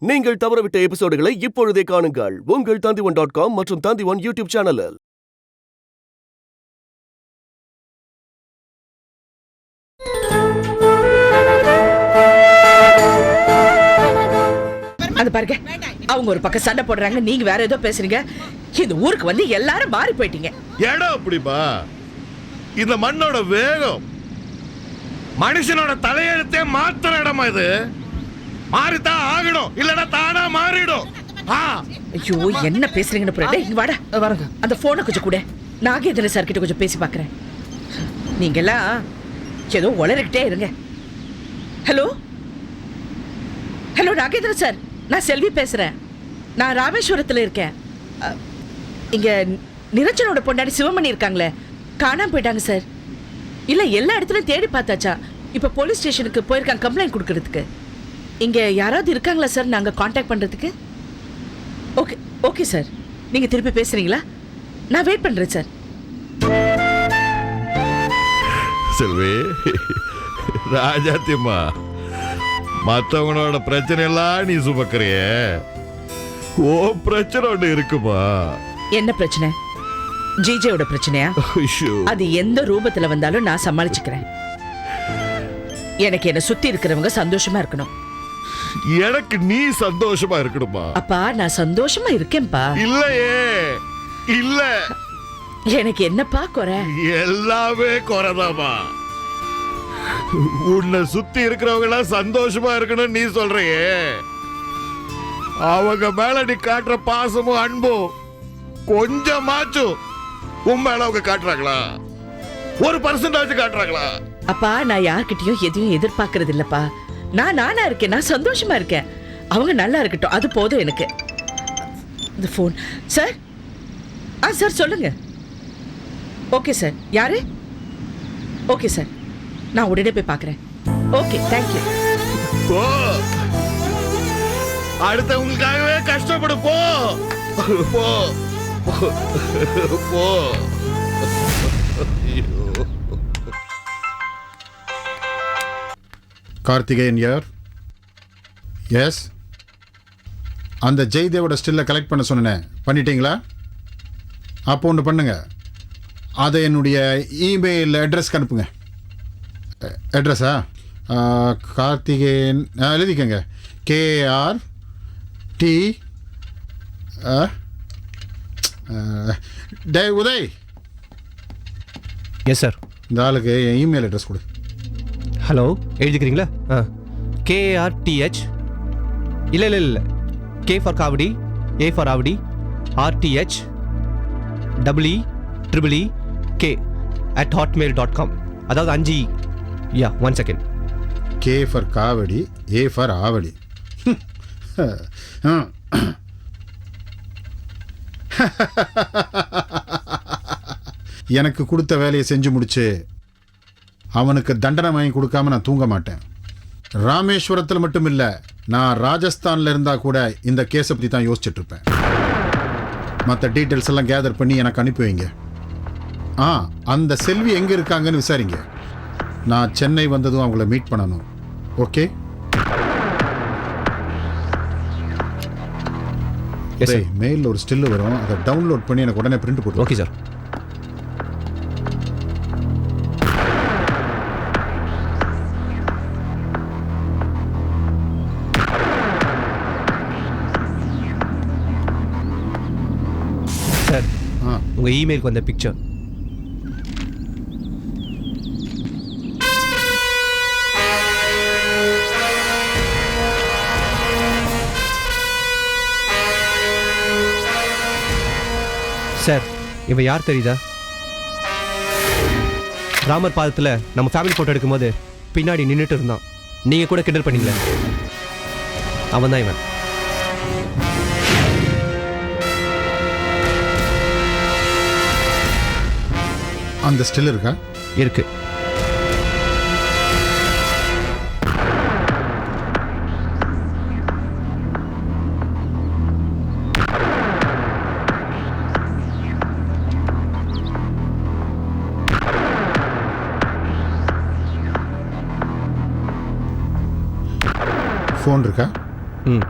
நீங்கள் தவறவிட்ட எபிசோடுகளை இப்பொழுதே காணுங்கள் உங்கள் Tandivan.com மற்றும் Tandivan யூடியூப் சேனலில். அது பாருங்க, அவங்க ஒரு பக்கம் சண்டை போடுறாங்க, நீங்க வேற ஏதோ பேசுறீங்க. இந்த ஊருக்கு வந்து எல்லாரும் மாறி போயிட்டீங்க. இடம் அப்படிப்பா, இந்த மண்ணோட வேகம் மனுஷனோட தலையெழுத்தே மாத்திர இடமா இது. மாறித்தான் ஆகணும், இல்லனா தானா மாறிடும். ஐயோ, என்ன பேசுறீங்கன்னு புரியல. இங்க வாடா, வரங்க. அந்த போனை கொஞ்சம் கூட நாகேந்திர சார் கிட்ட கொஞ்சம் பேசி பாக்குறேன். நீங்க எல்லாம் ஏதோ உளறிக்கிட்டே இருங்க. ஹலோ ஹலோ நாகேந்திர சார், நான் செல்வி பேசுறேன். நான் ராமேஸ்வரத்துல இருக்கேன். இங்க நிரஞ்சனோட பொண்டாடி சிவமணி இருக்காங்களே, காணாம போயிட்டாங்க சார். இல்ல, எல்லா இடத்துலயும் தேடி பார்த்தாச்சா. இப்ப போலீஸ் ஸ்டேஷனுக்கு போயிருக்காங்க கம்ப்ளைண்ட் கொடுக்கறதுக்கு. இங்க யாராவது இருக்காங்களா சார் நாங்க காண்டாக்ட் பண்றதுக்கு? ஓகே ஓகே சார், நீங்க திருப்பி பேசுறீங்களா? நான் வெயிட் பண்றேன் சார். செல்வி, ராஜாத்தியம்மா, மற்றவங்களோட பிரச்சனை எல்லாம் நீ சுமக்கிறிய, ஓ பிரச்சனை ஒண்ணு இருக்குமா? என்ன பிரச்சனை? ஜிஜேயோட பிரச்சனையா? அது எந்த ரூபத்துல வந்தாலும் நான் சமாளிச்சுக்கிறேன். எனக்கு என்ன சுத்தி இருக்கிறவங்க சந்தோஷமா இருக்கணும். எனக்கு நீ சந்தோஷமா இருக்கணுமா? அப்பா, நான் சந்தோஷமா இருக்கேன்பா. இல்லையே, இல்ல. எனக்கு என்னப்பா குறை? எல்லாமே குறைதாமா. உன்னை சுத்தி இருக்கிறவங்க எல்லாம் சந்தோஷமா இருக்கணும் நீ சொல்றியே, அவங்க மேல நீ காட்டுற பாசமும் அன்பும் கொஞ்சமாச்சும் உன் மேல அவங்க காட்டுறாங்களா? 1% காட்டுறாங்களா? அப்பா, நான் யார்கிட்டயும் எதையும் எதிர்பார்க்கறது இல்லப்பா. நான் நானா இருக்கேன், நான் சந்தோஷமா இருக்கேன். அவங்க நல்லா இருக்கட்டும், அது போதும் எனக்கு. இந்த போன் சார். சார் சொல்லுங்க. Okay sir. யாரு? ஓகே சார், நான் உடனே போய் பார்க்குறேன். Okay, thank you. போ, அடுத்தவங்களுக்காகவே கஷ்டப்படு. போ போ போ. கார்த்திகேயன் யார்? எஸ், அந்த ஜெய்தேவோட ஸ்டில்லை கலெக்ட் பண்ண சொன்னேன், பண்ணிட்டீங்களா? அப்போ ஒன்று பண்ணுங்க, அதை என்னுடைய இமெயில் அட்ரஸ்க்கு அனுப்புங்க. அட்ரஸா? கார்த்திகேயன் எழுதிக்கங்க. KRT டே உதய். Yes sir. இந்த ஆளுக்கு என் இமெயில் அட்ரஸ் கொடு. ஹலோ, எழுதிக்கிறீங்களா? KRTH இல்லை இல்லை இல்லை, K for kavadi, A for Avadi, RTH EEEK @hotmail.com. அதாவது 5 யா, 1 second. K for kavadi, A for Avadi. எனக்கு கொடுத்த வேலையை செஞ்சு முடிச்சு அவனுக்கு தண்டனை வாங்கி கொடுக்காம நான் தூங்க மாட்டேன். ராமேஸ்வரத்தில் மட்டும் இல்லை, நான் ராஜஸ்தானில் இருந்தால் கூட இந்த கேஸை பற்றி தான் யோசிச்சுட்டு இருப்பேன். மற்ற டீட்டெயில்ஸ் எல்லாம் கேதர் பண்ணி எனக்கு அனுப்பி வைங்க. அந்த செல்வி எங்கே இருக்காங்கன்னு விசாரிங்க. நான் சென்னை வந்ததும் அவங்கள மீட் பண்ணணும். ஓகே? மெயிலில் ஒரு ஸ்டில்லு வரும், அதை டவுன்லோட் பண்ணி எனக்கு உடனே பிரிண்ட் போட்டு. Okay sir. சார், உங்கள் இமெயிலுக்கு வந்த பிக்சர். சார், இவன் யார் தெரியுதா? ராமர் பாதத்தில் நம்ம ஃபேமிலி ஃபோட்டோ எடுக்கும்போது பின்னாடி நின்றுட்டு இருந்தான், நீங்கள் கூட கிண்டல் பண்ணீங்களே, அவன் தான் இவன். அந்த ஸ்டில் இருக்கா? இருக்கு. ஃபோன் இருக்கா? ம்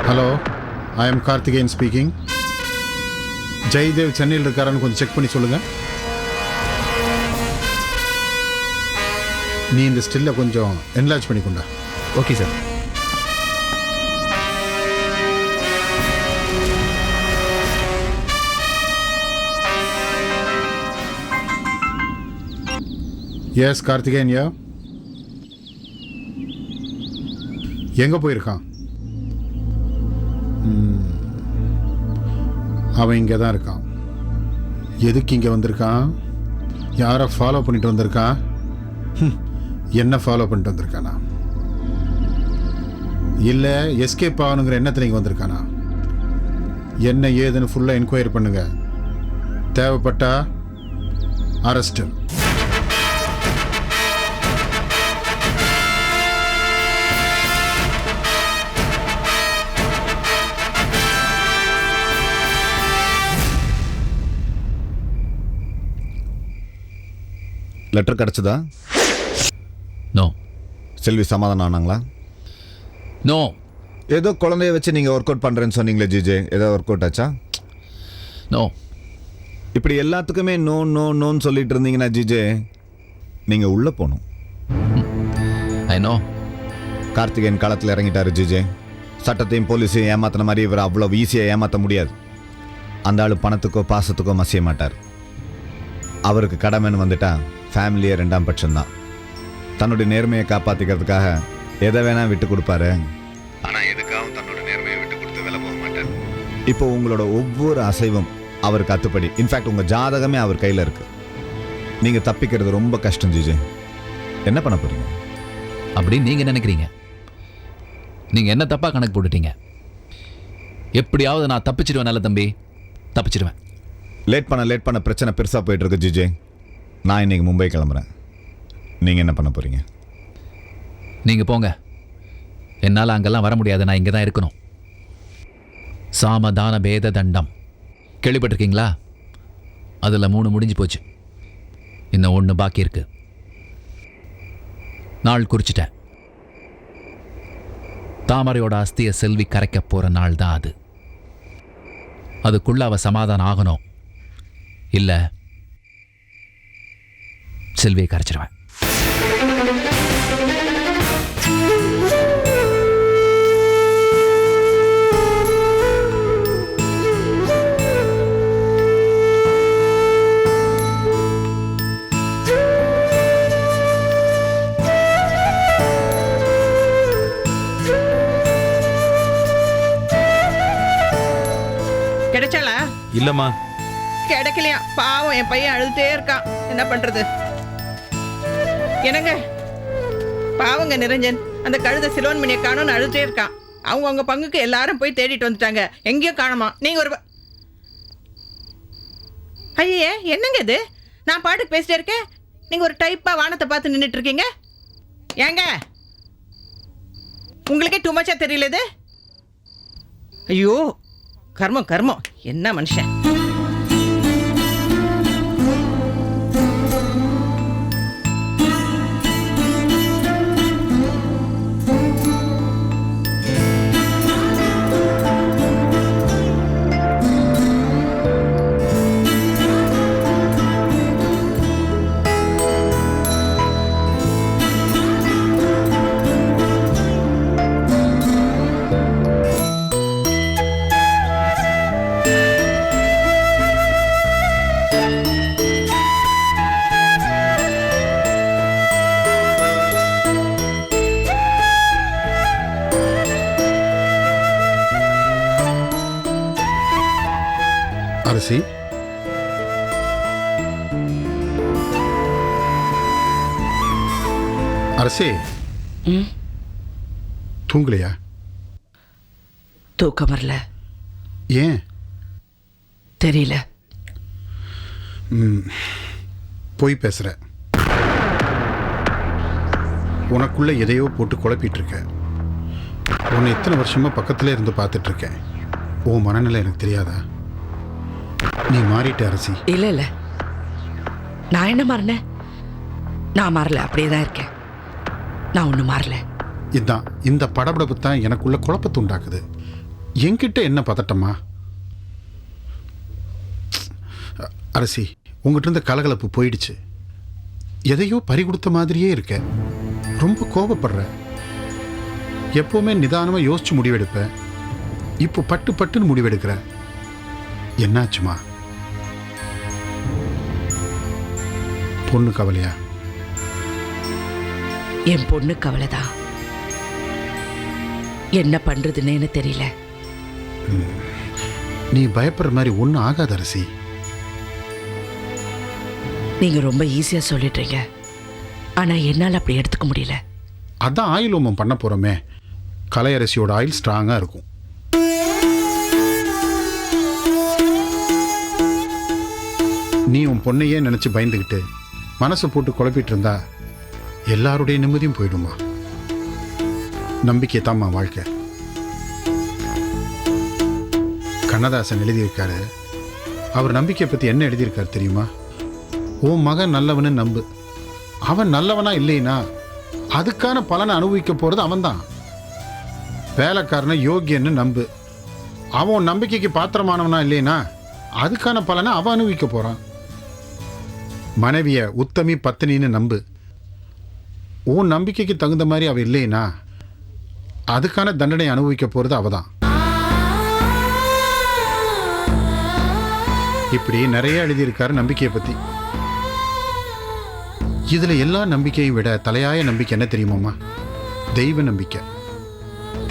hello, I am Karthikeyan speaking. Jaydev சென்னையில் இருக்காரான்னு கொஞ்சம் செக் பண்ணி சொல்லுங்க. நீ இந்த ஸ்டில்லை கொஞ்சம் என்லார்ஜ் பண்ணி கொண்டா. Okay sir. எஸ் கார்த்திகேயன், யா. எங்க போயிருக்கான்? அவன் இங்கே தான் இருக்கான். எதுக்கு இங்கே வந்திருக்கான்? யாரை ஃபாலோ பண்ணிட்டு வந்திருக்கான்? என்ன ஃபாலோ பண்ணிட்டு வந்திருக்கானா? இல்லை எஸ்கேப் ஆகணுங்கிற எண்ணத்தில் இங்கே வந்திருக்கானா? என்ன ஏதுன்னு ஃபுல்லாக என்கொயரி பண்ணுங்க. தேவைப்பட்டா அரெஸ்ட். லெட்டர் கிடச்சதா? நோ. செல்வி சமாதானம் ஆனாங்களா? நோ. ஏதோ குழந்தைய வச்சு நீங்கள் ஒர்க் அவுட் பண்ணுறேன்னு சொன்னீங்களே ஜிஜே, ஏதோ ஒர்க் அவுட் ஆச்சா? நோ. இப்படி எல்லாத்துக்குமே நோ நோ நோன்னு சொல்லிட்டு இருந்தீங்கன்னா ஜிஜே, நீங்கள் உள்ளே போகணும். I know. கார்த்திகேயன் களத்தில் இறங்கிட்டாரு ஜிஜே. சட்டத்தையும் போலீஸையும் ஏமாத்தின மாதிரி இவர் அவ்வளோ ஈஸியாக ஏமாற்ற முடியாது. அந்த ஆள் பணத்துக்கோ பாசத்துக்கோ மசிய மாட்டார். அவருக்கு கடமைன்னு வந்துட்டா ஃபேமிலியே 2ஆம் பட்சம்தான். தன்னுடைய நேர்மையை காப்பாற்றிக்கிறதுக்காக எதை வேணால் விட்டு கொடுப்பாரு. ஆனால் எதுக்காகவும் தன்னோட நேர்மையை விட்டு கொடுத்து விலை போக மாட்டார். இப்போ உங்களோட ஒவ்வொரு அசைவும் அவருக்கு அத்துப்படி. இன்ஃபேக்ட் உங்கள் ஜாதகமே அவர் கையில் இருக்கு. நீங்கள் தப்பிக்கிறது ரொம்ப கஷ்டம் ஜிஜே. என்ன பண்ண போறீங்க? அப்படின்னு நீங்கள் நினைக்கிறீங்க. நீங்கள் என்ன தப்பாக கணக்கு போட்டுட்டீங்க. எப்படியாவது நான் தப்பிச்சிடுவேன். நல்ல தம்பி, தப்பிச்சிடுவேன். லேட் பண்ண பிரச்சனை பெருசாக போயிட்டுருக்கு ஜிஜே. நான் இன்னைக்கு மும்பை கிளம்புறேன். நீங்கள் என்ன பண்ண போகிறீங்க? நீங்கள் போங்க. என்னால் அங்கெல்லாம் வர முடியாது. நான் இங்கே தான் இருக்கணும். சாமதான பேத தண்டம் கேள்விப்பட்டிருக்கீங்களா? அதில் 3 முடிஞ்சு போச்சு. இன்னும் 1 பாக்கி இருக்கு. நாள் குறிச்சிட்டேன். தாமரையோட அஸ்தியை செல்வி கரைக்க போகிற நாள் தான் அது. அதுக்குள்ள அவ சமாதானம் ஆகணும். இல்லை செல்வியை கரைச்சிடுவேன். கிடைச்சாளா? இல்லம்மா. கிடைக்கலையா? பாவம், என் பையன் அழுதுட்டே இருக்கான். என்ன பண்றது? என்னங்க பாவங்க நிரஞ்சன், அந்த கழுத சிலோன்மணியை காணும்னு அழுதுட்டே இருக்கான். அவங்க பங்குக்கு எல்லாரும் போய் தேடிட்டு வந்துட்டாங்க. எங்கேயும் காணுமா. நீங்க ஒரு ஐயே, என்னங்க இது? நான் பாட்டுக்கு பேசிட்டே இருக்கேன், நீங்க ஒரு டைப்பா வானத்தை பார்த்து நின்றுட்டு இருக்கீங்க. ஏங்க உங்களுக்கே டூ மச்சா தெரியல இது? ஐயோ கர்மம் கர்மம், என்ன மனுஷன். அரசி, அரசி தூங்கலையா? தூக்கம் வரல. ஏன் தெரியல. போய் பேசுற. உனக்குள்ள எதையோ போட்டு குழப்பிட்டு இருக்க. உன்னை இத்தனை வருஷமா பக்கத்துல இருந்து பார்த்துட்டு இருக்கேன். உன் மனநிலை எனக்கு தெரியாதா? நீ மாறிட்ட அரசி. இல்ல இல்ல, நான் என்ன மாறினேன்? நான் மாறல, அப்படியே தான் இருக்கேன். நான் ஒன்றும் மாறல. இதுதான் இந்த படபடப்பு தான் எனக்குள்ள குழப்பத்தை உண்டாக்குது. என்கிட்ட என்ன பதட்டமா? அரசி, உங்ககிட்ட இருந்த கலகலப்பு போயிடுச்சு. எதையோ பறி கொடுத்த மாதிரியே இருக்க. ரொம்ப கோபப்படுற. எப்பவுமே நிதானமா யோசிச்சு முடிவெடுப்பேன். இப்போ பட்டு பட்டுன்னு முடிவெடுக்கிற. என்னாச்சுமா? பொண்ணு கவலையா? என் பொண்ணு கவலைதான். என்ன பண்றதுன்னு எனக்கு தெரியல. நீ பயப்படுற மாதிரி ஒன்றும் ஆகாத அரசி. நீங்க ரொம்ப ஈஸியா சொல்லிடுறீங்க. ஆனா என்னால அப்படி எடுத்துக்க முடியல. அதான் ஆயில் ஹோமம் பண்ண போறோமே. கலையரசியோட ஆயில் ஸ்ட்ராங்கா இருக்கும். நீ உன் பொண்ணையே நினைச்சு பயந்துக்கிட்டு மனசை போட்டு குழப்பிட்டு இருந்தா எல்லாருடைய நிம்மதியும் போயிடுமா? நம்பிக்கை தாம்மா வாழ்க்கை. கண்ணதாசன் எழுதியிருக்காரு. அவர் நம்பிக்கையை பத்தி என்ன எழுதியிருக்காரு தெரியுமா? உன் மகன் நல்லவனு நம்பு. அவன் நல்லவனா இல்லைனா அதுக்கான பலனை அனுபவிக்க போறது அவன்தான். வேலைக்காரனை யோகியன்னு நம்பு. அவன் நம்பிக்கைக்கு பாத்திரமானவனா இல்லைனா அதுக்கான பலனை அவன் அனுபவிக்க போறான். மனைவிய உத்தமி பத்தினின்னு நம்பு. உன் நம்பிக்கைக்கு தகுந்த மாதிரி அவ இல்லைனா அதுக்கான தண்டனை அனுபவிக்க போறது அவதான். இப்படி நிறைய எழுதியிருக்காரு நம்பிக்கையை பத்தி. இதுல எல்லா நம்பிக்கையை விட தலையாய நம்பிக்கை என்ன தெரியுமாம்மா? தெய்வ நம்பிக்கை.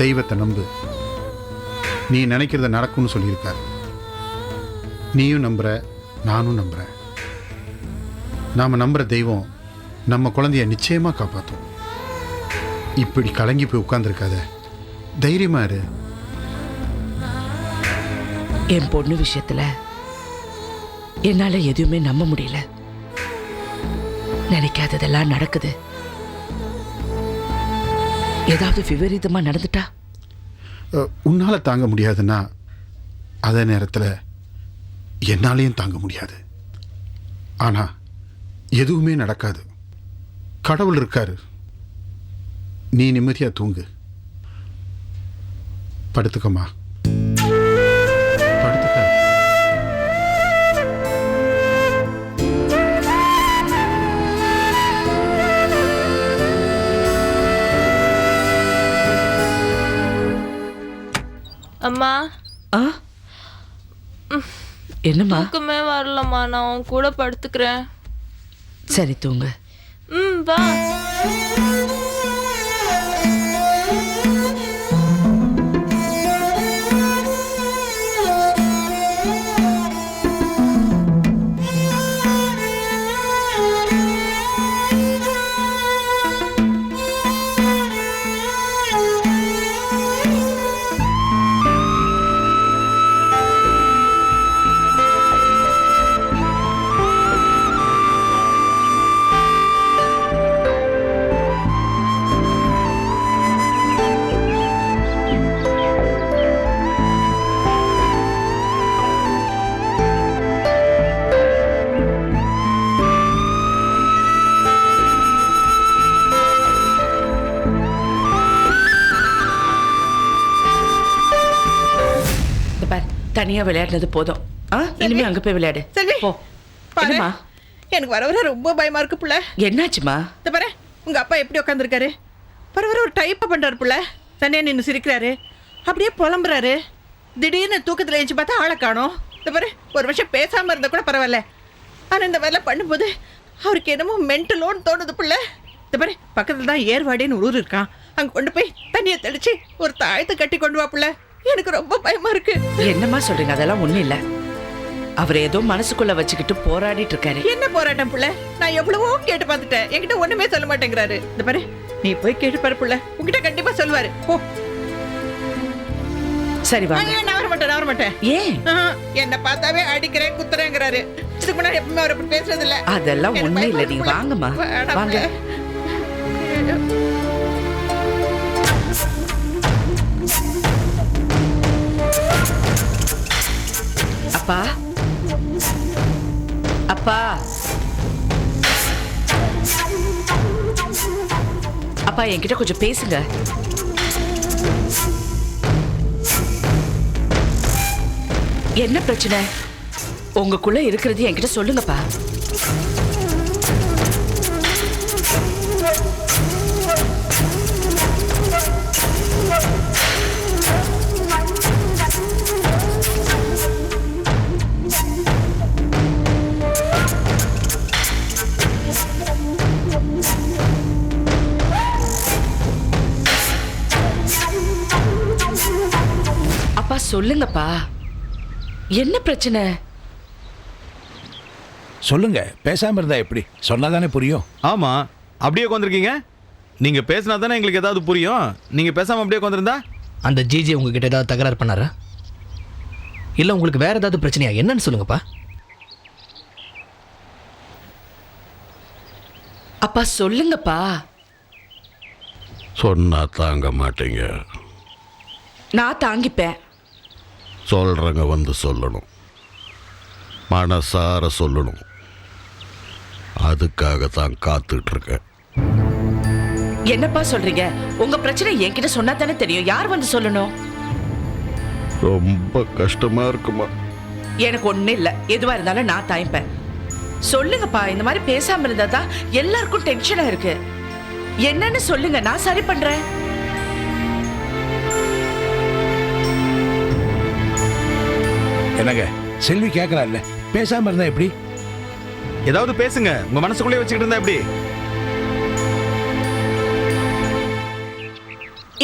தெய்வத்தை நம்பு. நீ நினைக்கிறத நடக்கும்னு சொல்லியிருக்காரு. நீயும் நம்புற, நானும் நம்புறேன். நாம நம்புற தெய்வம் நம்ம குழந்தைய நிச்சயமா காப்பாற்றும். இப்படி கலங்கி போய் உட்கார்ந்துருக்காத. தைரியமா இரு. என் பொண்ணு விஷயத்துல என்னால எதுவுமே நம்ப முடியல. நினைக்காததெல்லாம் நடக்குது. ஏதாவது விபரீதமா நடந்துட்டா? உன்னால தாங்க முடியாதுன்னா அதே நேரத்தில் என்னாலையும் தாங்க முடியாது. ஆனா எதுவுமே நடக்காது. கடவுள் இருக்காரு. நீ நிம்மதியா தூங்கு. படுத்துக்கம்மா. படுத்துக்க. அம்மா, ஆ? என்னம்மா? தூக்கமே வரலம்மா. நான் உன் கூட படுத்துக்கிறேன். சரி தூங்கு. வா. தனியா விளையாடுனது போதும். இனிமே அங்க போய் விளையாடு. செல்வி, போ. பாரு, என்னம்மா? எனக்கு வர வர ரொம்ப பயமா இருக்கு புள்ள. என்னாச்சுமா? இந்த பாரு, உங்க அப்பா எப்படி உட்காந்துருக்காரு. வர வர ஒரு டைப்பா பண்றாரு புள்ள. தனியா நின்று சிரிக்கிறாரு, அப்படியே புலம்புறாரு. திடீர்னு தூக்கத்துல எழுந்து பார்த்தா ஆளை காணோம். இந்த பாரு, ஒரு வருஷம் பேசாம இருந்தா கூட பரவாயில்ல. ஆனா இந்த வேலை பண்ணும்போது அவருக்கு என்னமோ மென்டலோன்னு தோணுது புள்ள. இந்த பாரு, பக்கத்துல தான் ஏர்வாடின்னு ஊர் இருக்கான். அங்க கொண்டு போய் தண்ணியை தெளிச்சு ஒரு தாயத்தை கட்டி கொண்டு வா புள்ள. எனக்கு ரொம்ப பயமா இருக்கு. என்னம்மா சொல்றீங்க? அதெல்லாம் ஒண்ணும் இல்ல. அவர் ஏதோ மனசுக்குள்ள வச்சுக்கிட்டு போராடிட்டு இருக்காரு. என்ன போராட்டம் புள்ள? நான் எவ்வளவோ கேட்டு பார்த்துட்டேன். என்கிட்ட ஒண்ணுமே சொல்ல மாட்டேங்கிறாரு. இந்த பாரு, நீ போய் கேட்டு பாரு புள்ள. உங்ககிட்ட கண்டிப்பா சொல்லுவாரு. போ. சரி வாங்க. நான் வர மாட்டேன், நான் வர மாட்டேன். ஏன்? என்ன பார்த்தாவே அடிக்கிறேன் குத்துறேங்கிறாரு. இதுக்கு முன்னாடி எப்பவுமே அவர் அப்படி பேசுறது இல்ல. அதெல்லாம் ஒண்ணும் இல்ல. நீங்க வாங்கம்மா, வாங்க. அப்பா, அப்பா, அப்பா, என்கிட்ட கொஞ்சம் பேசுங்க. என்ன பிரச்சனை? உங்களுக்குள்ள இருக்கிறது என்கிட்ட சொல்லுங்கப்பா. அப்பா சொல்லுங்கப்பா, என்ன பிரச்சனை? சொல்லுங்க, பேசாம இருந்தா எப்படி? சொன்னாதானே புரியும். ஆமா, அப்படியே உட்காந்துருக்கீங்க. நீங்க பேசினா தானே எங்களுக்கு ஏதாவது புரியும். நீங்க பேசாம அப்படியே உட்காந்துருந்தா? அந்த ஜிஜி உங்ககிட்ட ஏதாவது தகராறு பண்ணாரா? இல்லை உங்களுக்கு வேற ஏதாவது பிரச்சனையா? என்னன்னு சொல்லுங்கப்பா. அப்பா சொல்லுங்கப்பா. சொன்னா தாங்க மாட்டீங்க. நான் தாங்கிப்பேன். சொல்றங்க வந்து சொல்லணும், மனசார சொல்லணும். அதுக்காக தான் காத்துட்டு இருக்கேன். என்னப்பா சொல்றீங்க? உங்க பிரச்சனை என்கிட்ட சொன்னா தானே தெரியும். யார் வந்து சொல்லணும்? ரொம்ப கஷ்டமா இருக்குமா? எனக்கு ஒண்ணு இல்ல, எதுவா இருந்தாலும் நான் தாய்ப்பேன். சொல்லுங்கப்பா. இந்த மாதிரி பேசாம இருந்தா தான் எல்லாருக்கும் டென்ஷனா இருக்கு. என்னன்னு சொல்லுங்க, நான் சரி பண்றேன். என்னங்க, செல்வி கேட்கறா இல்ல, பேசாம இருந்தா எப்படி? ஏதாவது பேசுங்க. உங்க மனசுக்குள்ளே வச்சுக்கிட்டு இருந்தா எப்படி?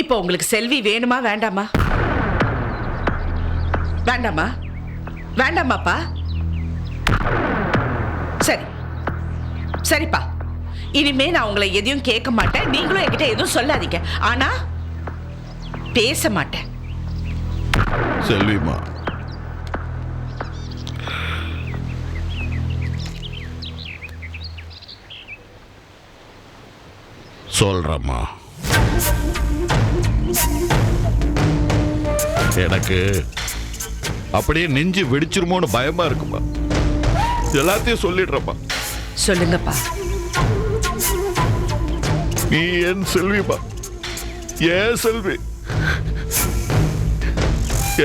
இப்போ உங்களுக்கு செல்வி வேணுமா வேண்டாமா? வேண்டாமா? வேண்டாமாப்பா? சரி சரிப்பா, இனிமே நான் உங்களை எதையும் கேட்க மாட்டேன். நீங்களும் என்கிட்ட எதுவும் சொல்லாதீங்க. ஆனா பேச மாட்டேன். செல்விமா, சொல்றம்மா. எனக்கு அப்படியே நெஞ்சு வெடிச்சிருமோன்னு பயமா இருக்குமா. எல்லாத்தையும் சொல்லிடுறப்பா. சொல்லுங்கப்பா. நீ என் செல்விப்பா, ஏன் செல்வி.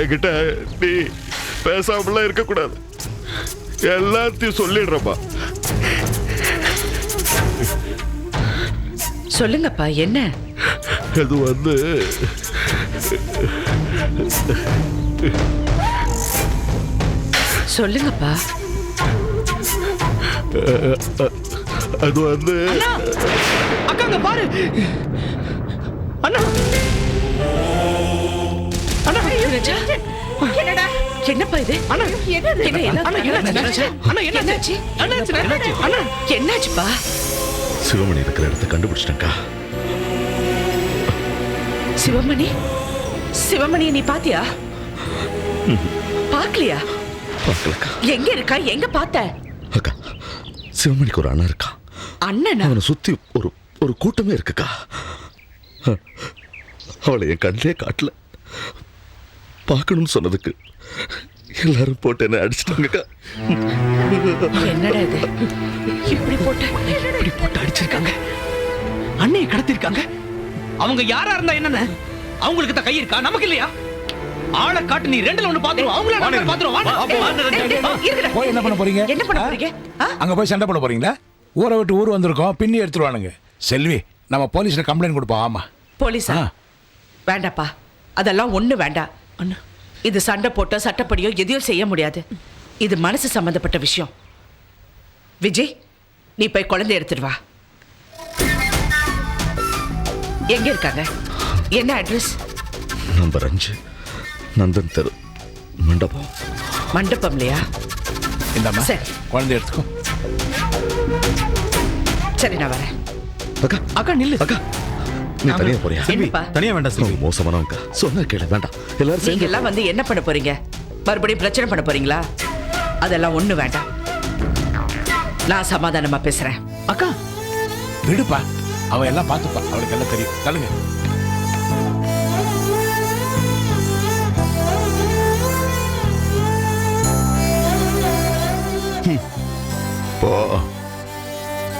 என்கிட்ட நீ பேசாமலாம் இருக்கக்கூடாது. எல்லாத்தையும் சொல்லிடுறப்பா. சொல்லுங்கப்பா. என்ன? அது வந்து சொல்லுங்கப்பா. அது வந்து அக்காங்க பாரு. அண்ணா அண்ணா, என்னடா? என்னப்பா இது? அண்ணா, என்ன என்னாச்சு? என்னாச்சுப்பா? சிவமணி இருக்கிற இடத்த கண்டுபிடிச்சிட்டேன்க்கா. சிவமணி? சிவமணியை நீ பாத்தியா? பாக்கலையா? பார்க்கலக்கா. எங்க இருக்கா? எங்க பார்த்த? அக்கா, சிவமணிக்கு ஒரு அண்ணன் இருக்கா. அண்ணனா? அவனை சுத்தி ஒரு கூட்டமே இருக்குக்கா. அவளை என் கண்ணிலே காட்டல. பார்க்கணும்னு சொன்னதுக்கு எல்லாரும் போட்டு என்ன அடிச்சிட்டாங்கக்கா. என்னடா இது? இப்படி போட்டு அடிச்சிருக்காங்க. அண்ணையை கடத்திருக்காங்க. அவங்க யாரா இருந்தா என்னன்னு அவங்களுக்கு தான் கை இருக்கா, நமக்கு இல்லையா? ஆளை காட்டு. நீ ரெண்டுல ஒண்ணு பாத்துருவோம். அவங்கள பாத்துருவோம். போய் என்ன பண்ண போறீங்க? என்ன பண்ண போறீங்க? அங்க போய் சண்டை போட போறீங்களா? ஊரை விட்டு ஊர் வந்திருக்கோம், பின்னி எடுத்துருவானுங்க. செல்வி, நம்ம போலீஸ்ல கம்ப்ளைண்ட் கொடுப்போம். ஆமா. போலீஸா? வேண்டாப்பா, அதெல்லாம் ஒண்ணு வேண்டாம். இது சண்டை போட்டோ சட்டப்படியோ எதையும் செய்ய முடியாது. இது மனசு சம்பந்தப்பட்ட விஷயம். விஜய், நீ போய் குழந்தை எடுத்துட்டு வா. எங்க இருக்காங்க? என்ன அட்ரஸ்? நம்பர் 5, நந்தன் தெரு, மண்டபம். மண்டபம்லையா? இந்தம்மா, சரி. குழந்தை எடுத்துக்கோ. சரி, நான் வரேன். அக்கா அக்கா நில்லு. அக்கா, நீ தனியா போறியா? என்னப்பா? தனியா வேண்டாம் செல்வி. அவன் மோசமானவன்க்கா. சொன்னா கேளு. வேண்டாம், எல்லாரும் நீங்க சேர்ந்து எல்லாம் வந்து என்ன பண்ண போறீங்க? மறுபடியும் பிரச்சனை பண்ண போறீங்களா? அதெல்லாம் ஒண்ணு வேண்டாம். நான் சமாதானமா பேசுறேன். அக்கா விடுப்பா, அவன் எல்லாம் பார்த்துப்பா. அவளுக்கு எல்லாம் தெரியும். தள்ளுங்க.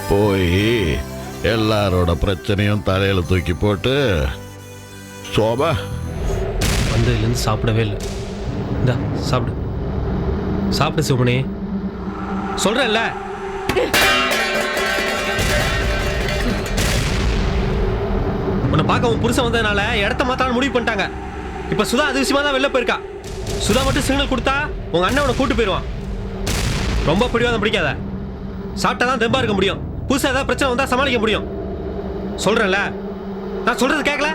போய் எல்லாரோட பிரச்சனையும் தலையில தூக்கி போட்டு சோபா. வந்ததுலேருந்து சாப்பிடவே இல்லை. இந்தா சாப்பிடு. சாப்பிடு சிவமணி. சொல்றேன்ல. உன்னை பார்க்க உன் புருஷன் வந்ததுனால இடத்த மாத்தான்னு முடிவு பண்ணிட்டாங்க. இப்ப சுதா அது விஷயமா தான் வெளில போயிருக்கா. சுதா மட்டும் சிக்னல் கொடுத்தா உங்க அண்ணன் உன்னை கூட்டு போயிடுவான். ரொம்ப பிடிவாதம் பிடிக்காத. சாப்பிட்டா தான் தெம்பா இருக்க முடியும். புதுசா ஏதாவது பிரச்சனை வந்தா சமாளிக்க முடியும். சொல்றேன்ல. நான் சொல்றது கேட்கல.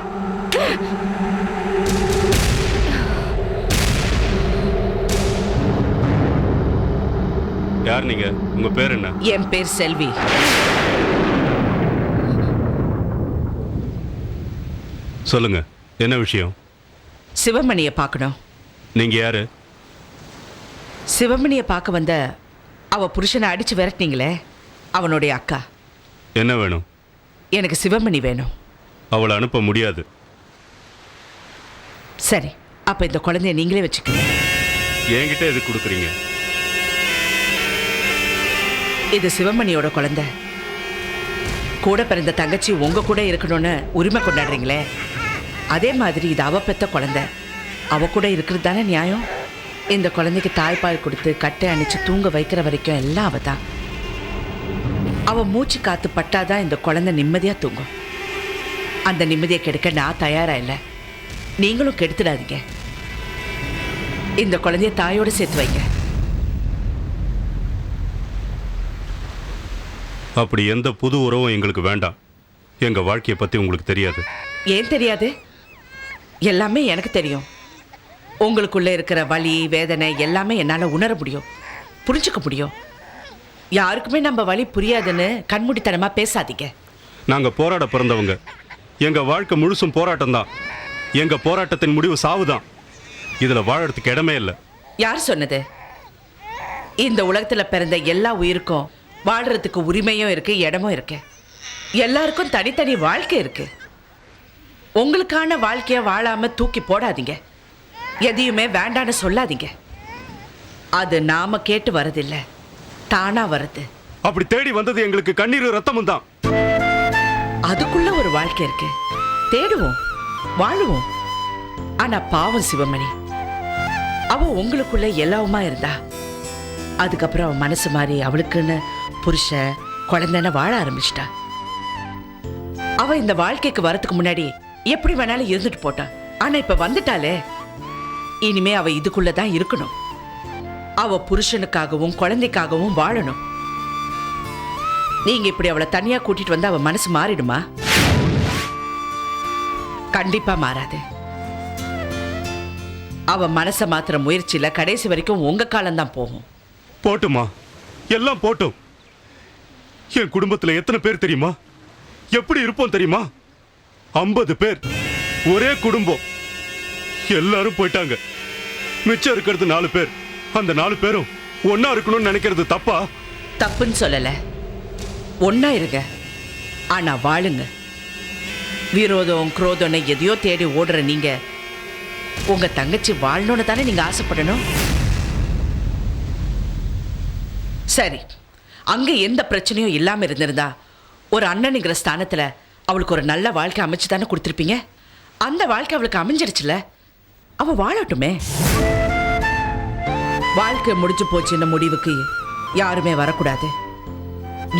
யார் நீங்க? உங்க பேர் என்ன? என் பேர் செல்வி. சொல்லுங்க, என்ன விஷயம்? சிவமணியை பார்க்கணும். நீங்க யாரு? சிவமணியை பார்க்க வந்த அவ புருஷனை அடிச்சு விரட்டினீங்களே, அவனுடைய அக்கா. என்ன வேணும்? எனக்கு சிவமணி வேணும். அவளை அனுப்ப முடியாது. சரி, அப்ப இந்த குழந்தைய நீங்களே வச்சுக்கோங்க. என்கிட்ட எது கொடுக்குறீங்க? இது சிவமணியோட குழந்தை. கூட பிறந்த தங்கச்சி உங்க கூட இருக்கணும்னு உரிமை கொண்டாடுறீங்களே, அதே மாதிரி இது அவ பெத்த குழந்தை. அவ கூட இருக்கிறது தானே நியாயம். இந்த குழந்தைக்கு தாய்ப்பால் கொடுத்து கட்டை அணிச்சு தூங்க வைக்கிற வரைக்கும் எல்லாம் அவ தான். அவ மூச்சு காத்து பட்டாதான் இந்த குழந்தை நிம்மதியா தூங்கும். அந்த நிம்மதியை கெடுக்க நான் தயாரா இல்லை. நீங்களும் கெடுத்துடாதீங்க. இந்த குழந்தைய தாயோட சேர்த்து வைங்க. அப்படி எந்த புது உறவும் எங்களுக்கு வேண்டாம். எங்க வாழ்க்கையை பத்தி உங்களுக்கு தெரியாது. ஏன் தெரியாது? எல்லாமே எனக்கு தெரியும். உங்களுக்குள்ள இருக்கிற வலி வேதனை எல்லாமே என்னால உணர முடியும், புரிஞ்சுக்க முடியும். யாருக்குமே நம்ம வலி புரியாதுன்னு கண்மூடித்தனமா பேசாதீங்க. நாங்க போராட பிறந்தவங்க. எங்க வாழ்க்கை முழுசும் போராட்டம் தான். எங்க போராட்டத்தின் முடிவு சாவுதான். இதுல வாழறதுக்கு இடமே இல்லை. யார் சொன்னது? இந்த உலகத்துல பிறந்த எல்லா உயிருக்கும் வாழ்றதுக்கு உரிமையும் இருக்கு, இடமும் இருக்கு. எல்லாருக்கும் தனித்தனி வாழ்க்கை இருக்கு. உங்களுக்கான வாழ்க்கைய வாழாம தூக்கி போடாதீங்க. எதையுமே வேண்டான்னு சொல்லாதீங்க. அது நாம கேட்டு வரதில்லை, தானா வருது. அப்படி தேடி வந்தது எங்களுக்கு கண்ணீர் ரத்தமும் தான். அதுக்குள்ள ஒரு வாழ்க்கை இருக்கு, தேடுவோம், வாழுவோம். ஆனா பாவம் சிவமணி, அவ உங்களுக்குள்ள எல்லாவுமா இருந்தா அதுக்கப்புறம் அவன் மனசு மாறி அவளுக்குன்னு புருஷ குழந்தைன்னு வாழ ஆரம்பிச்சிட்டா. அவ இந்த வாழ்க்கைக்கு வரத்துக்கு முன்னாடி எப்படி வேணாலும் இருந்துட்டு போட்டான். ஆனா இப்ப வந்துட்டாலே, இனிமே அவ இதுக்குள்ளதான் இருக்கணும். அவ புருஷனுக்காகவும் குழந்தைக்காகவும் வாழணும். நீங்க இப்படி அவளை தனியா கூட்டிட்டு வந்து அவ மனசு மாறிடுமா? கண்டிப்பா மாறாது. அவ மனசை மாத்திர முயற்சியில கடைசி வரைக்கும் உங்க காலம்தான் போகும். போட்டுமா, எல்லாம் போட்டும். என் குடும்பத்துல எத்தனை பேர் தெரியுமா? எப்படி இருப்போம் தெரியுமா? 50 பேர், ஒரே குடும்பம். எல்லாரும் போயிட்டாங்க. மிச்சம் இருக்கிறது 4 பேர். அந்த 4 பேரும் ஒன்னா இருக்கணும்னு நினைக்கிறது தப்பா? தப்புன்னு சொல்லல. ஒன்னா இருங்க, ஆனா வாழுங்க. விரோதம் குரோதம்னு எதையோ தேடி ஓடுற நீங்க உங்க தங்கச்சி வாழணும்னு தானே நீங்க ஆசைப்படணும். சரி, அங்க எந்த பிரச்சனையும் இல்லாம இருந்திருந்தா ஒரு அண்ணனுங்கிற ஸ்தானத்துல அவளுக்கு ஒரு நல்ல வாழ்க்கை அமைச்சு தானே கொடுத்துருப்பீங்க. அந்த வாழ்க்கை அவளுக்கு அமைஞ்சிருச்சுல, அவ வாழட்டுமே. வாழ்க்கை முடிஞ்சு போச்சுன்னு முடிவுக்கு யாருமே வரக்கூடாது.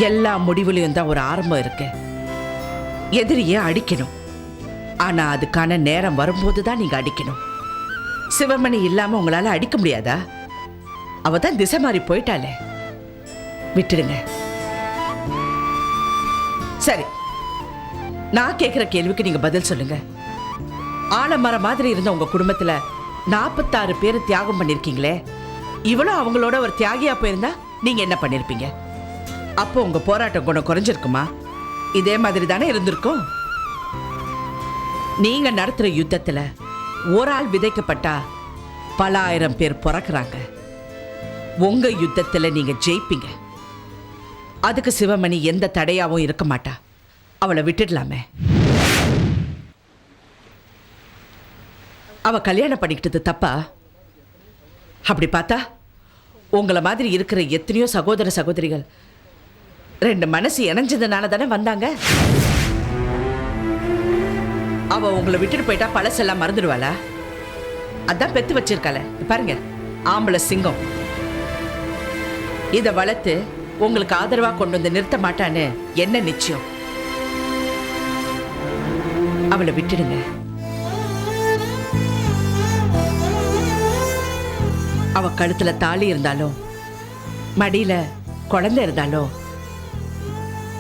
எல்லா முடிவுலையும் தான் ஒரு ஆரம்பம் இருக்கு. எதிரியை அடிக்கணும், ஆனா அதுக்கான நேரம் வரும்போது தான் நீங்க அடிக்கணும். சிவமணி இல்லாம உங்களால அடிக்க முடியாதா? அவ தான் திசை மாறி போயிட்டாளே, விட்டுடுங்க. சரி, நான் கேட்கிற கேள்விக்கு நீங்க பதில் சொல்லுங்க. ஆலமரம் மாதிரி இருந்த உங்க குடும்பத்துல 46 பேர் தியாகம் பண்ணிருக்கீங்களே, இவ்வளவு அவங்களோட ஒரு தியாகியா போயிருந்தா நீங்க என்ன பண்ணிருப்பீங்க? அப்போ உங்க போராட்ட குணம் குறைஞ்சிருக்குமா? இதே மாதிரி தானே இருந்திருக்கும். நீங்க நடத்துற யுத்தத்துல ஒரு ஆள் விதைக்கப்பட்டா பல ஆயிரம் பேர் பிறக்குறாங்க. உங்க யுத்தத்துல நீங்க ஜெயிப்பீங்க. அதுக்கு சிவமணி எந்த தடையாவும் இருக்க மாட்டா. அவளை விட்டுடலாமே. அவ கல்யாணம் பண்ணிக்கிட்டது தப்பா? அப்படி பார்த்தா உங்களை மாதிரி இருக்கிற எத்தனையோ சகோதர சகோதரிகள் 2 மனசு இணைஞ்சதுனால தானே வந்தாங்க. அவ உங்களை விட்டுட்டு போயிட்டா பழசெல்லாம் மறந்துடுவாளா? அதான் பெத்து வச்சிருக்காள பாருங்க, ஆம்பளை சிங்கம். இத வளர்த்து உங்களுக்கு ஆதரவா கொண்டு வந்து நிறுத்த மாட்டான்னு என்ன நிச்சயம்? அவளை விட்டுடுங்க. அவ கழுத்துல தாலி இருந்தாலும் மடியில குழந்தை இருந்தாலும்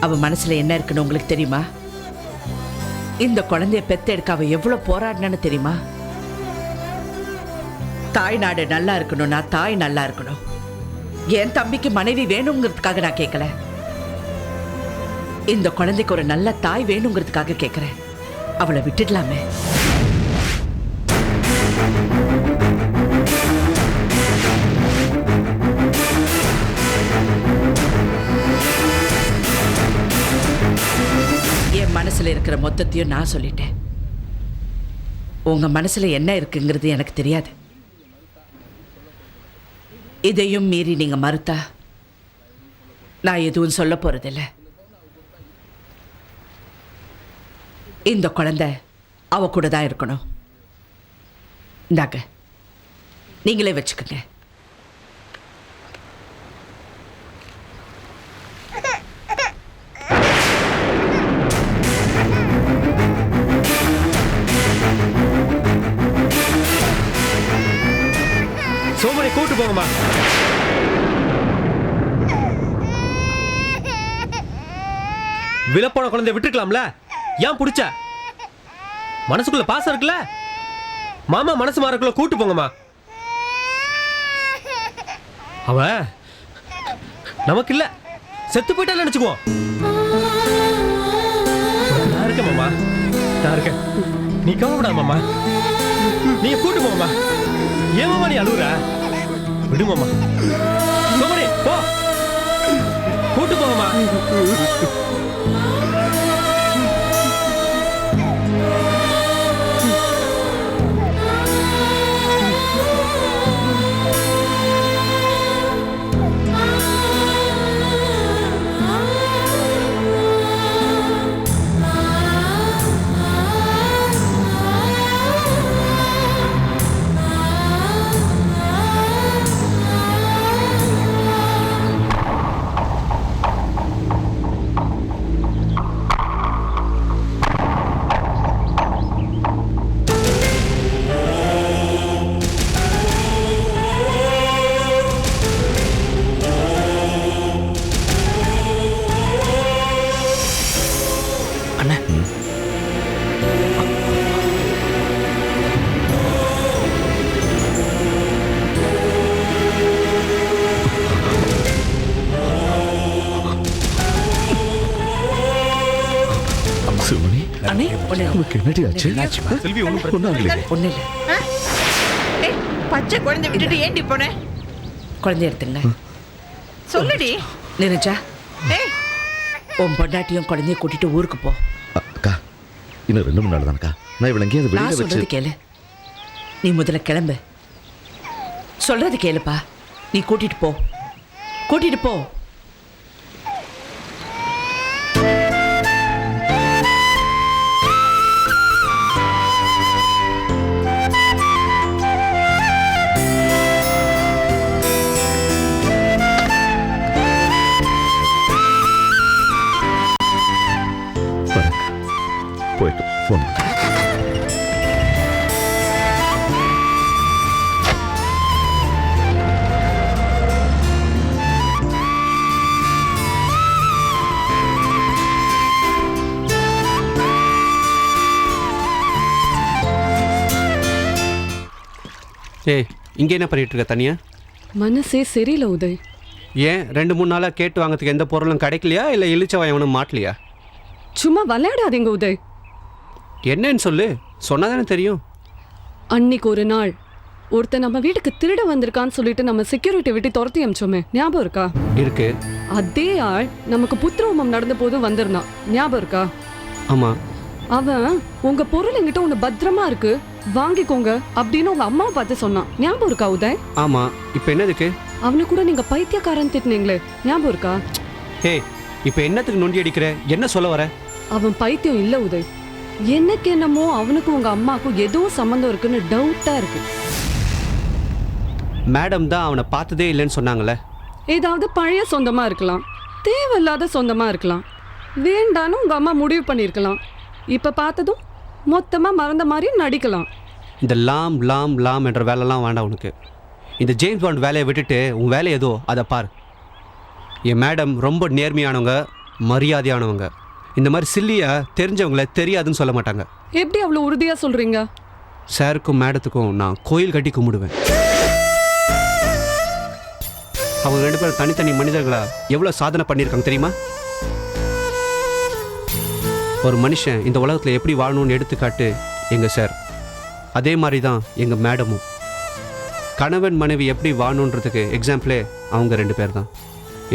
அவ மனசுல என்ன இருக்குன்னு உங்களுக்கு தெரியுமா? இந்த குழந்தைய பெத்தெடுக்க அவ எவ்வளவு போராடினான்னு தெரியுமா? தாய் நாடு நல்லா இருக்கணும்னா தாய் நல்லா இருக்கணும். என் தம்பிக்கு மனைவி வேணுங்கிறதுக்காக நான் கேட்கல. இந்த குழந்தைக்கு ஒரு நல்ல தாய் வேணுங்கிறதுக்காக கேட்கிறேன். அவளை விட்டுடலாமே. என் மனசுல இருக்கிற மொத்தத்தையும் நான் சொல்லிட்டேன். உங்க மனசுல என்ன இருக்குங்கிறது எனக்கு தெரியாது. இதையும் மீறி நீங்க மறுத்தா நான் எதுவும் சொல்ல போறதில்ல. இந்த குழந்தை அவ கூட தான் இருக்கணும். இந்தாங்க, நீங்களே வச்சுக்கோங்க. சோமனை கூட்டு போங்கம்மா. விலப்போன குழந்தைய விட்டுருக்கலாம்ல, ஏன் பிடிச்ச? மனசுக்குள்ள பாசம் இருக்குல்ல, மாமா மனசு மாறக்குள்ள கூட்டு போங்கம்மா. அவ நமக்கு இல்ல, செத்து போயிட்டா நினைச்சுக்குவோம். நான் இருக்கேன் மாமா, நான் இருக்கேன். நீ கவலைப்படாத மாமா, நீங்க கூட்டு போங்கம்மா. ஏன் மாமா நீ அழுகுற? விடு மாமா. சோமனி போ, கூட்டு போங்கம்மா. பச்சை குழந்தை விட்டுட்டு ஏண்டி போன? குழந்தை எடுத்துங்க. சொல்லுடி நினைச்சா. உன் பொண்டாட்டியும் குழந்தைய கூட்டிட்டு ஊருக்கு போ. அக்கா, இன்னும் 2 மணி நேரம் தானக்கா. நான் இவளை எங்கேயாவது வெளியில நான் சொல்றது கேளு. நீ முதல்ல கிளம்பு. சொல்றது கேளுப்பா. நீ கூட்டிட்டு போ, கூட்டிட்டு போ. போயிட்டு போன். ஏய், இங்கே என்ன பண்ணிட்டு இருக்க தனியா? மனசே சரியில்லை உதய். ஏன் 2-3 நாளா கேட்டு வாங்கிறதுக்கு எந்த பொருளும் கிடைக்கலையா, இல்லை இழிச்சவன் எவனும் மாட்டலையா? சும்மா விளையாடாதீங்க உதய். என்னன்னு சொல்லு, சொன்னாதானே தெரியும். அன்னைக்கு ஒரு நாள் ஒருத்தன் நம்ம வீட்டுக்கு திருட வந்திருக்கான்னு சொல்லிட்டு நம்ம செக்யூரிட்டி விட்டு துரத்தி அமிச்சோமே, ஞாபகம் இருக்கா? இருக்கு. அதே ஆள் நமக்கு புத்திரவமம் நடந்த போது வந்திருந்தான், ஞாபகம் இருக்கா? ஆமா. அவன் உங்க பொருள் என்கிட்ட ஒண்ணு பத்திரமா இருக்கு, வாங்கிக்கோங்க அப்படின்னு உங்க அம்மாவை பார்த்து சொன்னான், ஞாபகம் இருக்கா உதய்? ஆமா. இப்போ என்னதுக்கு? அவனை கூட நீங்க பைத்தியக்காரன் திட்டினீங்களே, ஞாபகம் இருக்கா? ஹே, இப்போ என்னத்துக்கு நொண்டி அடிக்கிற? என்ன சொல்ல வர? அவன் பைத்தியம் இல்ல உதய். எனக்கு என்னமோ அவனுக்கு உங்க அம்மாக்கும் ஏதோ சம்பந்தம் இருக்குன்னு டவுட்டா இருக்கு. மேடம் தான் அவனை பார்த்ததே இல்லைன்னு சொன்னாங்களே, ஏதாவது பழைய சொந்தமா இருக்கலாம், தேவையில்லாத சொந்தமா இருக்கலாம். வேண்டான்னு உங்க அம்மா முடிவு பண்ணியிருக்கலாம். இப்ப பார்த்ததும் மொத்தமா மறந்த மாதிரி நடிக்கலாம். இந்த லாம் லாம் லாம் என்ற வேலைலாம் வேண்டாம் உனக்கு. இந்த ஜேம்ஸ் பாண்ட் வேலையை விட்டுட்டு உன் வேலை ஏதோ அதை பார். என் மேடம் ரொம்ப நேர்மையானவங்க, மரியாதையானவங்க. இந்த மாதிரி சில்லியை தெரிஞ்சவங்கள தெரியாதுன்னு சொல்ல மாட்டாங்க. எப்படி அவ்வளோ உறுதியா சொல்றீங்க? சாருக்கும் மேடத்துக்கும் நான் கோயில் கட்டி கும்பிடுவேன். அவங்க 2 பேரும் தனித்தனி மனிதர்களா எவ்வளோ சாதனை பண்ணியிருக்காங்க தெரியுமா? ஒரு மனுஷன் இந்த உலகத்தில் எப்படி வாழணும்னு எடுத்துக்காட்டு எங்கள் சார். அதே மாதிரி தான் எங்கள் மேடமும். கணவன் மனைவி எப்படி வாழணுன்றதுக்கு எக்ஸாம்பிளே அவங்க 2 பேர் தான்.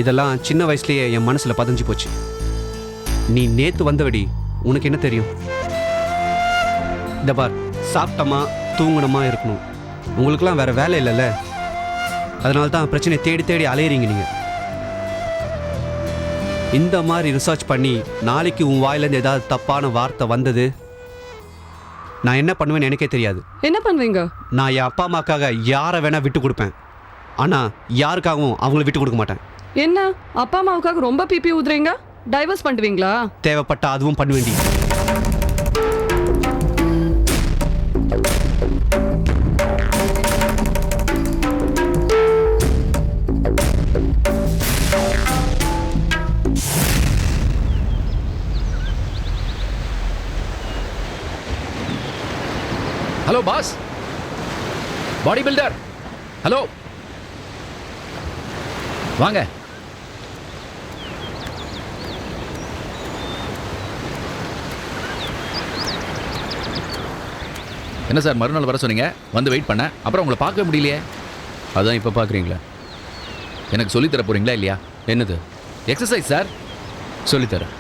இதெல்லாம் சின்ன வயசுலேயே என் மனசில் பதிஞ்சு போச்சு. நீ நேற்று வந்தவடி, உனக்கு என்ன தெரியும்? இந்த பார், சாப்பிட்டமா தூங்கணுமா இருக்கணும். உங்களுக்கெல்லாம் வேறு வேலை இல்லைல்ல, அதனால தான் பிரச்சனையை தேடி தேடி அலையிறீங்க நீங்கள். இந்த மாதிரி ரிசர்ச் பண்ணி நாளைக்கு உன் வாயிலேருந்து ஏதாவது தப்பான வார்த்தை வந்தது, நான் என்ன பண்ணுவேன்னு எனக்கே தெரியாது. என்ன பண்ணுவீங்க? நான் என் அப்பா அம்மாக்காக யாரை வேணால் விட்டு கொடுப்பேன், ஆனால் யாருக்காகவும் அவங்கள விட்டு கொடுக்க மாட்டேன். என்ன அப்பா அம்மாவுக்காக ரொம்ப பிபி ஊதுறீங்க? டைவர்ஸ் பண்ணுவீங்களா? தேவைப்பட்ட அதுவும் பண்ண வேண்டி. Hello boss, body builder, hello வாங்க. என்ன சார் மறுநாள் வர சொன்னீங்க, வந்து வெயிட் பண்ண, அப்புறம் உங்களை பார்க்கவே முடியலையே. அதான் இப்போ பார்க்குறீங்களா? எனக்கு சொல்லித்தர போகிறீங்களா இல்லையா? என்னது? Exercise sir. சொல்லித்தரேன்.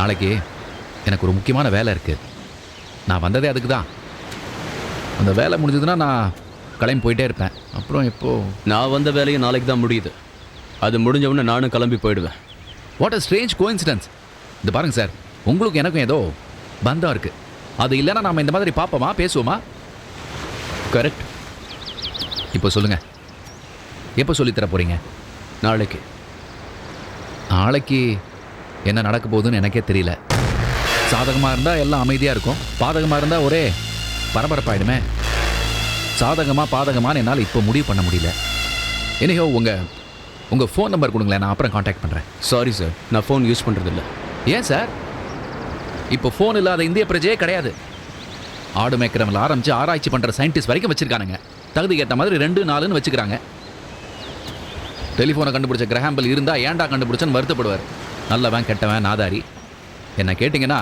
நாளைக்கு எனக்கு ஒரு முக்கியமான வேலை இருக்குது. நான் வந்ததே அதுக்கு தான். அந்த வேலை முடிஞ்சதுன்னா நான் கிளம்பி போயிட்டே இருப்பேன். அப்புறம் எப்போது நான் வந்த வேலையும் நாளைக்கு தான் முடியுது. அது முடிஞ்சவுடனே நானும் கிளம்பி போயிடுவேன். What a strange coincidence. இது பாருங்கள் சார், உங்களுக்கு எனக்கும் ஏதோ பந்தம் இருக்குது. அது இல்லைன்னா நாம் இந்த மாதிரி பார்ப்போமா, பேசுவோமா? கரெக்ட். இப்போ சொல்லுங்கள், எப்போ சொல்லித்தர போகிறீங்க? நாளைக்கு. நாளைக்கு என்ன நடக்க போகுதுன்னு எனக்கே தெரியல. சாதகமாக இருந்தால் எல்லாம் அமைதியாக இருக்கும், பாதகமாக இருந்தால் ஒரே பரபரப்பாயிடுமே. சாதகமாக பாதகமானு என்னால் இப்போ முடிவு பண்ண முடியல. எனிஹோ உங்கள் ஃபோன் நம்பர் கொடுங்களேன், நான் அப்புறம் காண்டாக்ட் பண்ணுறேன். சாரி சார், நான் ஃபோன் யூஸ் பண்ணுறதில்ல. ஏன் சார்? இப்போ ஃபோன் இல்லாத இந்திய பிரஜையே கிடையாது. ஆடு மேய்க்கிறவங்களை ஆரம்பித்து ஆராய்ச்சி பண்ணுற சயின்டிஸ்ட் வரைக்கும் வச்சுருக்கானுங்க. தகுதிக்கு ஏற்ற மாதிரி 2, 4ன்னு வச்சுக்கிறாங்க. டெலிஃபோனை கண்டுபிடிச்ச கிரஹாம்பல் இருந்தால் ஏன்டா கண்டுபிடிச்சன்னு வருத்தப்படுவார். நல்லவன் கெட்டவன் நாதாரி. என்ன கேட்டிங்கன்னா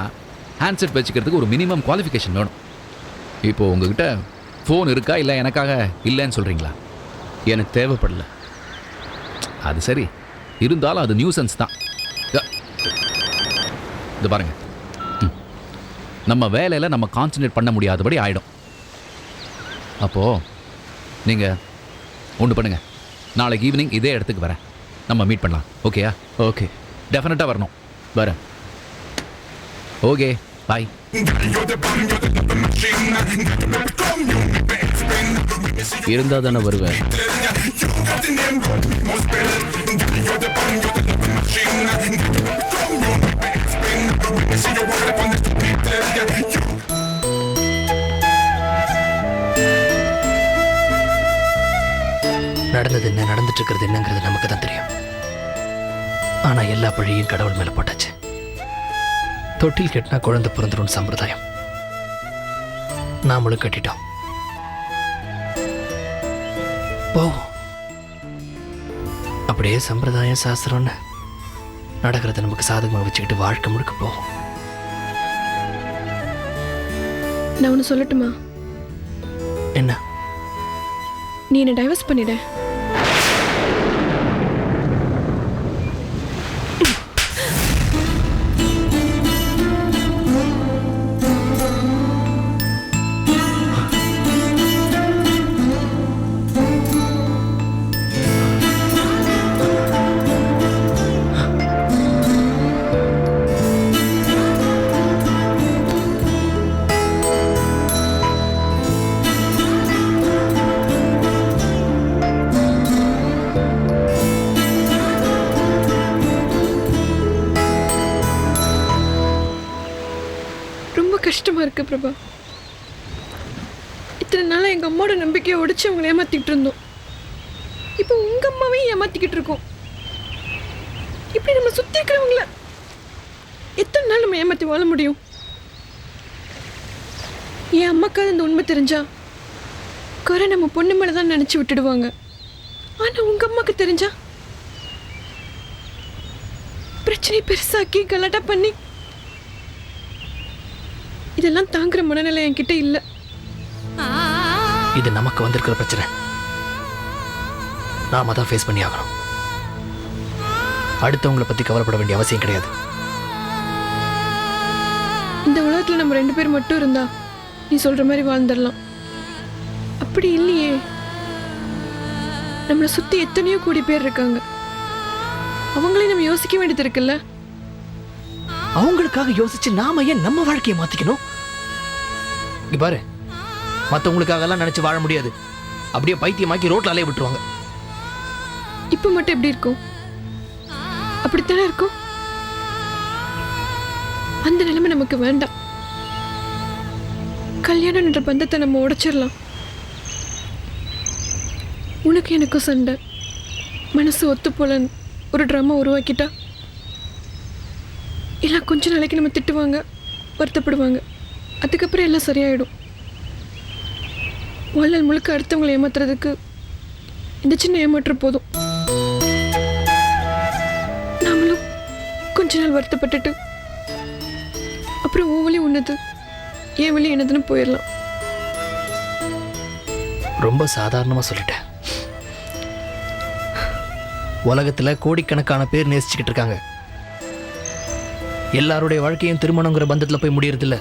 ஹேண்ட்செட் வச்சுக்கிறதுக்கு ஒரு மினிமம் குவாலிஃபிகேஷன் வேணும். இப்போது உங்ககிட்ட ஃபோன் இருக்கா இல்லை எனக்காக இல்லைன்னு சொல்கிறீங்களா? எனக்கு தேவைப்படல. அது சரி, இருந்தாலும் அது நியூசன்ஸ் தான். இது பாருங்கள், நம்ம வேலையில் நம்ம கான்சன்ட்ரேட் பண்ண முடியாதபடி ஆகிடும். அப்போது நீங்கள் ஒன்று பண்ணுங்கள், நாளைக்கு ஈவினிங் இதே இடத்துக்கு வரேன், நம்ம மீட் பண்ணலாம். ஓகேயா? ஓகே, டெஃபினட்டாக வரணும். வரேன். ஓகே, பாய். இருந்தா தானே வருவேன். நடந்தது என்ன, நடந்துட்டு இருக்கிறது என்னங்கிறது நமக்கு தான் தெரியும். ஆனா எல்லா பழியும் கடவுள் மேல போட்டாச்சு. தொட்டில் கட்டினா குழந்தை பிறந்துடும் சம்பிரதாயம் நாமளும் கட்டிட்டோம். போவோம். அப்படியே சம்பிரதாயம் சாஸ்திரம்னு நடக்கிறத நமக்கு சாதகமாக வச்சுக்கிட்டு வாழ்க்கை முழுக்க போவோம். நான் ஒன்று சொல்லட்டுமா? என்ன? நீ என்னை டைவர்ஸ் பண்ணிட. கஷ்டமா இருக்கு பிரபா. இத்தனை நாளா எங்க அம்மாவோட நம்பிக்கையை உடைச்சு அவங்களை ஏமாத்திக்கிட்டு இருந்தோம். இப்போ உங்க அம்மாவையும் ஏமாத்திக்கிட்டு இருக்கோம். இப்படி நம்ம சுத்தி இருக்கிறவங்கள எத்தனை நாள் நம்ம ஏமாத்தி வாழ முடியும்? என் அம்மாக்காவது இந்த உண்மை தெரிஞ்சா குறை நம்ம பொண்ணு மேலதான் நினைச்சு விட்டுடுவாங்க. ஆனா உங்க அம்மாக்கு தெரிஞ்சா பிரச்சனை பெருசாக்கி கலாட்டா பண்ணி, இதெல்லாம் தாங்குற மனநிலை என்கிட்ட இல்ல. இது நமக்கு வந்திருக்கிற பிரச்சனை, நாம தான் ஃபேஸ் பண்ணி ஆகணும். அடுத்தவங்களை பத்தி கவலைப்பட வேண்டிய அவசியம் கிடையாது. இந்த உலகத்துல நம்ம 2 பேர் மட்டும் இருந்தா நீ சொல்ற மாதிரி வாழ்ந்துடலாம். அப்படி இல்லையே, நம்மளை சுத்தி எத்தனையோ கோடி பேர் இருக்காங்க. அவங்களையும் நம்ம யோசிக்க வேண்டியது இருக்குல்ல. அவங்களுக்காக யோசிச்சு நாம ஏன் நம்ம வாழ்க்கையை மாத்திக்கணும்? இங்க பாரு, மற்றவங்களுக்காக எல்லாம் நினைச்சு வாழ முடியாது. அப்படியே பைத்தியமாக்கி ரோட்ல அலைய விட்டுருவாங்க. இப்ப மட்டும் எப்படி இருக்கும்? அப்படித்தானே இருக்கும். அந்த நிலைமை நமக்கு வேண்டாம். கல்யாணம் என்ற பந்தத்தை நம்ம உடைச்சிடலாம். உனக்கு எனக்கும் சண்டை, மனசு ஒத்து போல ஒரு ட்ராமா உருவாக்கிட்டா எல்லாம் கொஞ்ச நாளைக்கு நம்ம திட்டுவாங்க, வருத்தப்படுவாங்க. அதுக்கப்புறம் எல்லாம் சரியாயிடும். வாழ்நாள் முழுக்க அடுத்தவங்களை ஏமாத்துறதுக்கு இந்த சின்ன ஏமாற்ற போதும். நாமளும் கொஞ்ச நாள் வருத்தப்பட்டுட்டு அப்புறம் உன் வழி உன்னது, என் வழி என்னதுன்னு போயிடலாம். ரொம்ப சாதாரணமா சொல்லிட்டேன். உலகத்துல கோடிக்கணக்கான பேர் நேசிச்சுக்கிட்டு இருக்காங்க. எல்லாருடைய வாழ்க்கையும் திருமணங்கிற பந்தத்துல போய் முடியறதில்ல.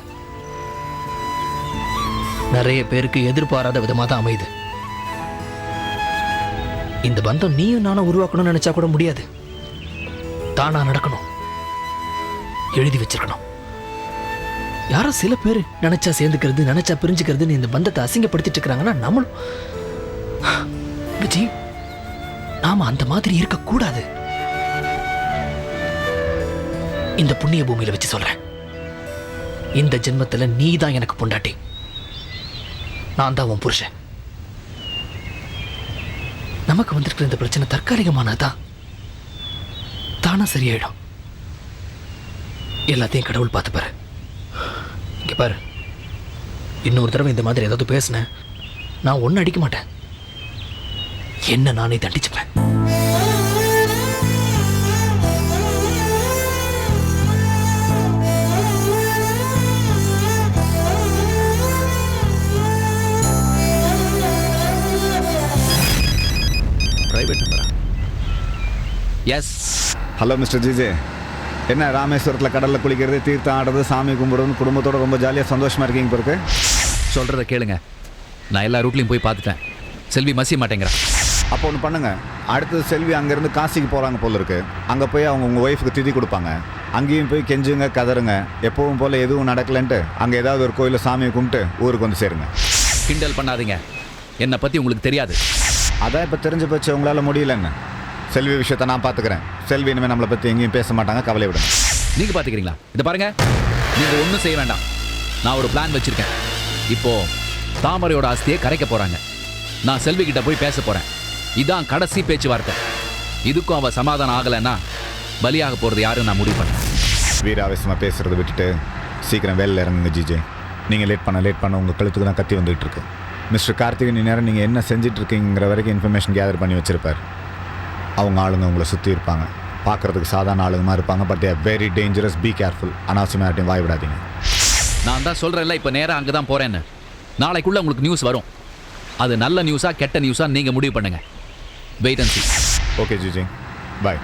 நிறைய பேருக்கு எதிர்பாராத விதமா தான் அமையுது. இந்த பந்தம் நீயும் நானும் உருவாக்கணும்னு நினைச்சா கூட முடியாது. தானா நடக்கணும், எழுதி வச்சிருக்கணும். யாரோ சில பேர் நினைச்சா சேர்ந்துக்கிறது, நினைச்சா பிரிஞ்சுக்கிறதுன்னு இந்த பந்தத்தை அசிங்கப்படுத்திட்டு இருக்கிறாங்கன்னா நம்மளும் விஜய், நாம அந்த மாதிரி இருக்கக்கூடாது. இந்த புண்ணிய பூமியில வச்சு சொல்றேன், இந்த ஜென்மத்துல நீ தான் எனக்கு பொண்டாட்டி, நான் தான் உன் புருஷன். நமக்கு வந்திருக்கிற இந்த பிரச்சனை தற்காலிகமானதான், தானா சரியாயிடும். எல்லாத்தையும் கடவுள் பார்த்து பாரு. இங்க பாரு, இன்னொரு தடவை இந்த மாதிரி ஏதாவது பேசினேன், நான் ஒன்னும் அடிக்க மாட்டேன், என்ன நானே தண்டிச்சுப்பேன். பிரைவேட் நம்பரா? எஸ். ஹலோ மிஸ்டர் ஜிஜே, என்ன ராமேஸ்வரத்தில் கடலில் குளிக்கிறது, தீர்த்தம் ஆடுறது, சாமி கும்பிடுறது, குடும்பத்தோட ரொம்ப ஜாலியாக சந்தோஷமாக இருக்கீங்க பிறகு? சொல்கிறத கேளுங்க, நான் எல்லா ரூட்லையும் போய் பார்த்துட்டேன். செல்வி மசிய மாட்டேங்கிறேன். அப்போ ஒன்று பண்ணுங்க, அடுத்தது செல்வி அங்கேருந்து காசிக்கு போகிறாங்க போல இருக்கு. அங்கே போய் அவங்க உங்கள் ஒய்ஃபுக்கு திதி கொடுப்பாங்க. அங்கேயும் போய் கெஞ்சுங்க, கதருங்க. எப்பவும் போல் எதுவும் நடக்கலைன்ட்டு அங்கே ஏதாவது ஒரு கோயிலில் சாமியை கும்பிட்டு ஊருக்கு வந்து சேருங்க. கிண்டல் பண்ணாதீங்க, என்னை பற்றி உங்களுக்கு தெரியாது. அதான் இப்போ தெரிஞ்சு போச்சு, உங்களால் முடியலன்னு. செல்வி விஷயத்தை நான் பார்த்துக்கிறேன். செல்வி இனிமேல் நம்மளை பற்றி எங்கேயும் பேச மாட்டாங்க, கவலை விடுங்க. நீங்கள் பார்த்துக்கிறீங்களா? இதை பாருங்க, நீங்கள் ஒன்றும் செய்ய வேண்டாம். நான் ஒரு பிளான் வச்சுருக்கேன். இப்போது தாமரையோட ஆஸ்தியை கரைக்க போகிறாங்க. நான் செல்வி கிட்ட போய் பேச போகிறேன். இதான் கடைசி பேச்சுவார்த்தை. இதுக்கும் அவள் சமாதானம் ஆகலைன்னா பலியாக போகிறது யாருன்னு நான் முடிவு பண்ணேன். வீராவேசமாக பேசுகிறத விட்டுட்டு சீக்கிரம் வேலையில் இறங்குங்க ஜிஜே. நீங்கள் லேட் பண்ண உங்கள் கழுத்துக்கு தான் கத்தி வந்துகிட்டு இருக்கு. மிஸ்டர் கார்த்திகன் இந்நேரம் நீங்கள் என்ன செஞ்சிட்ருக்கீங்கிற வரைக்கும் இன்ஃபர்மேஷன் கேதர் பண்ணி வச்சுருப்பார். அவங்க ஆளுங்க உங்களை சுற்றி இருப்பாங்க. பார்க்குறதுக்கு சாதாரண ஆளுங்க மாதிரி இருப்பாங்க. But very dangerous, be careful. அனாவசியமாகட்டையும் வாய் விடாதீங்க. நான் தான் சொல்கிறேன்ல, இப்போ நேராக அங்கே தான் போகிறேன்னு. நாளைக்குள்ளே உங்களுக்கு நியூஸ் வரும். அது நல்ல நியூஸா கெட்ட நியூஸா நீங்கள் முடிவு பண்ணுங்க. Wait and see. ஓகே ஜிஜி, பாய்.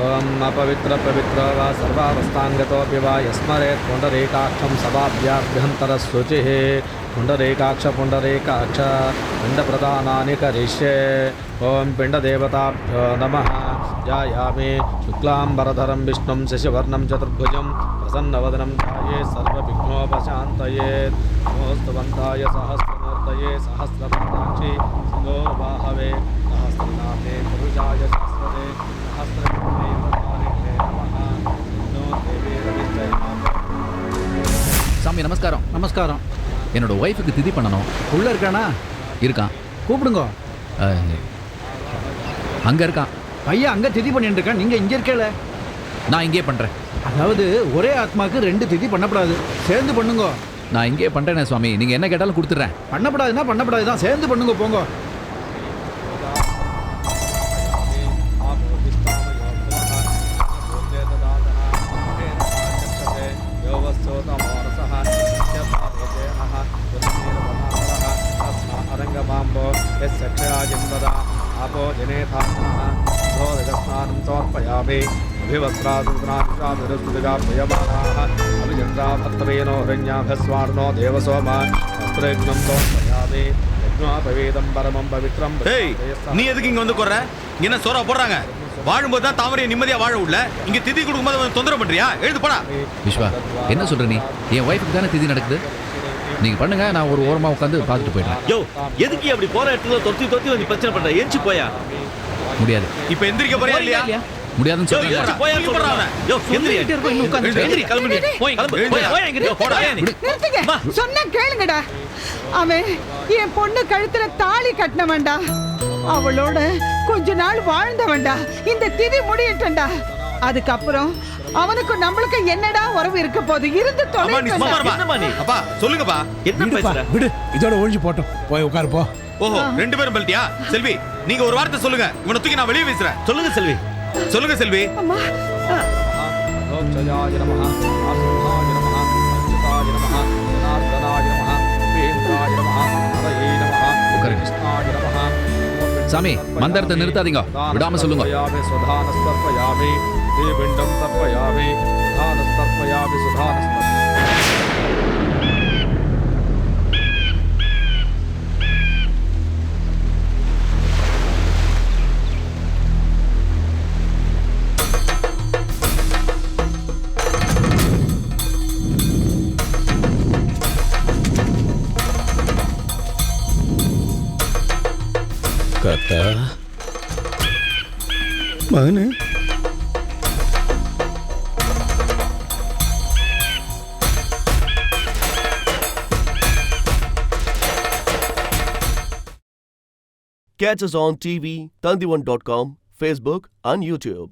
ओम अपवित्र पवित्र वा सर्वावस्थांगतोऽपि वा यस्मरेत् पुण्डरीकाक्षं सभाभ्याभ्यन्तरशुचिः पुण्डरीकाक्ष पुण्डरीकाक्ष पिण्डप्रदानानि करिष्ये। ओम पिण्डदेवताभ्यो नमः। ध्यायामि शुक्लाम्बरधरं विष्णुं शशिवर्णं चतुर्भुजं प्रसन्नवदनं ध्याये सर्वविघ्नोपशान्तये नमोस्तवन्ताय सहस्रमूर्तये सहस्रपदाक्षि सिंहोर्वाहवे सहस्रनामे पुरुषाय शाश्वते सहस्रविघ्नेवधारिणे नमः विष्णो देवी रविश्चयामि. சாமி நமஸ்காரம். நமஸ்காரம். என்னோட ஒய்ஃபுக்கு திதி பண்ணணும். உள்ள இருக்கானா? இருக்கான். கூப்பிடுங்க. அங்கே இருக்கான். பையன் அங்கே திதி பண்ணிட்டு இருக்கான், நீங்கள் இங்கே இருக்கல. நான் இங்கே பண்ணுறேன். அதாவது ஒரே ஆத்மாவுக்கு 2 திதி பண்ணப்படாது, சேர்ந்து பண்ணுங்க. நான் இங்கே பண்ணுறேனே சுவாமி, நீங்கள் என்ன கேட்டாலும் கொடுத்துட்றேன். பண்ணப்படாதுன்னா பண்ணப்படாது தான், சேர்ந்து பண்ணுங்க போங்க. அரங்கமாம்போ எஸ் சக்ஷயாஜின்பதா आपो जनेथात्मनः भोदकस्नानं समर्पयामि अभिवस्त्रादुग्नादिशाभिरुद्धिगापयमानाः अभिचन्द्राभत्तवेनो हिरण्याभस्वार्णो देवसोमा वस्त्रयज्ञं समर्पयामि यज्ञोपवेदं परमं पवित्रं. ஏய், நீ எதுக்கு இங்க வந்து கொற? என்ன சோறா போடுறாங்க? வாழும்போது தான் தாமரையை நிம்மதியா வாழ விடல. இங்க திதி கொடுக்கும்போது வந்து தொந்தரவு பண்றியா? எழுது போடா. விஸ்வா, என்ன சொல்ற நீ? என் ஒய்ஃபுக்கு தானே திதி நடக்குது. நீங்க பண்ணுங்க, நான் ஒரு ஓரமா உட்காந்து பார்த்துட்டு போயிடுறேன். யோ, எதுக்கு அப்படி போற இடத்துல தொத்தி தொத்தி வந்து பிரச்சனை பண்ற? ஏஞ்சி போயா. முடியாது. இப்போ எந்திரிக்க போறியா இல்லையா? முடியாதுன்னு சொல்றேன். போயா சொல்றானே. யோ, எந்திரி. இன்னும் உட்கார்ந்து எந்திரி, கிளம்பு. போய் கிளம்பு. போய் எங்க போடா. நிறுத்துங்க, சொன்னா கேளுங்கடா. அவன் என் பொண்ணு கழுத்துல தாலி கட்டினவன்டா, அவளோட கொஞ்ச நாள் வாழ்ந்தவன்டா. இந்த திதி முடியட்டா, அதுக்கப்புறம் அவனுக்கு நம்மளுக்கு என்னடா உறவு இருக்க போது? இருந்து அப்பா சொல்லுங்கப்பா. என்ன பேசுற? விடு, இதோட ஒழிஞ்சு போட்டோம். போய் உட்காரு போ. ஓஹோ, 2 பேரும் பல்ட்டியா? செல்வி, நீங்க ஒரு வார்த்தை சொல்லுங்க. இவனை தூக்கி நான் வெளியே வீசுறேன். சொல்லுங்க செல்வி. சொல்லுங்க செல்வி. लोकजयाय नमः आसुराय नमः अच्युताय नमः जनार्दनाय नमः उपेन्द्राय नमः हरये नमः कृष्णाय नमः. சாமி, மந்திரத்தை நிறுத்தாதீங்க, விடாம சொல்லுங்க. सुधानस्तर्पयामि देविण्डं तर्पयामि सुधानस्तर्पयामि सुधानस्तर्पयामि. கத்தா மகனு Catch us on TV, Tandivan.com, Facebook and YouTube.